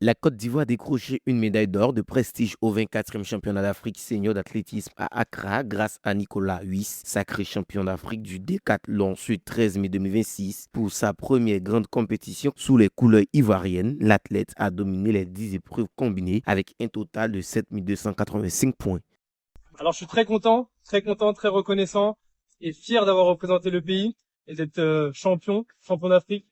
La Côte d'Ivoire a décroché une médaille d'or de prestige au 24e championnat d'Afrique senior d'athlétisme à Accra grâce à Nicolas Huyss, sacré champion d'Afrique du décathlon ce 13 mai 2026. Pour sa première grande compétition sous les couleurs ivoiriennes, l'athlète a dominé les 10 épreuves combinées avec un total de 7 285 points. Alors je suis très content, très reconnaissant et fier d'avoir représenté le pays et d'être champion d'Afrique.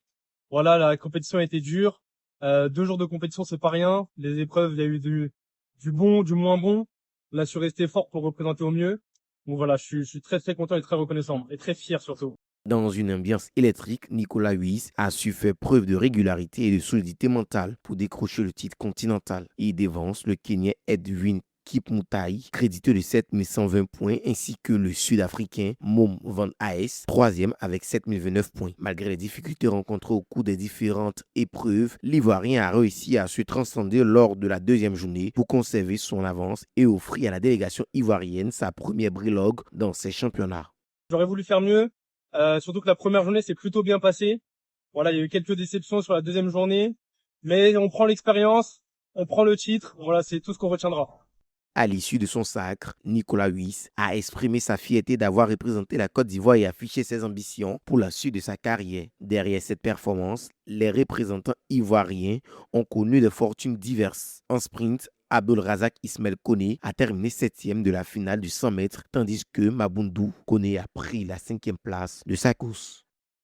Voilà, la compétition a été dure. 2 jours de compétition, c'est pas rien. Les épreuves, il y a eu du bon, du moins bon. On a su rester fort pour représenter au mieux. Donc voilà, je suis très content et très reconnaissant et très fier surtout. Dans une ambiance électrique, Nicolas Huyss a su faire preuve de régularité et de solidité mentale pour décrocher le titre continental. Il dévance le Kenyan Edwin Kipmutai, crédité de 7120 points, ainsi que le Sud-Africain Mom Van Aes, troisième avec 7029 points. Malgré les difficultés rencontrées au cours des différentes épreuves, l'Ivoirien a réussi à se transcender lors de la deuxième journée pour conserver son avance et offrir à la délégation ivoirienne sa première brelogue dans ces championnats. J'aurais voulu faire mieux, surtout que la première journée s'est plutôt bien passée. Voilà, il y a eu quelques déceptions sur la deuxième journée, mais on prend l'expérience, on prend le titre. Voilà, c'est tout ce qu'on retiendra. À l'issue de son sacre, Nicolas Huyss a exprimé sa fierté d'avoir représenté la Côte d'Ivoire et affiché ses ambitions pour la suite de sa carrière. Derrière cette performance, les représentants ivoiriens ont connu des fortunes diverses. En sprint, Abdelrazak Ismail Koné a terminé 7e de la finale du 100 mètres, tandis que Mabundu Koné a pris la 5e place de sa course.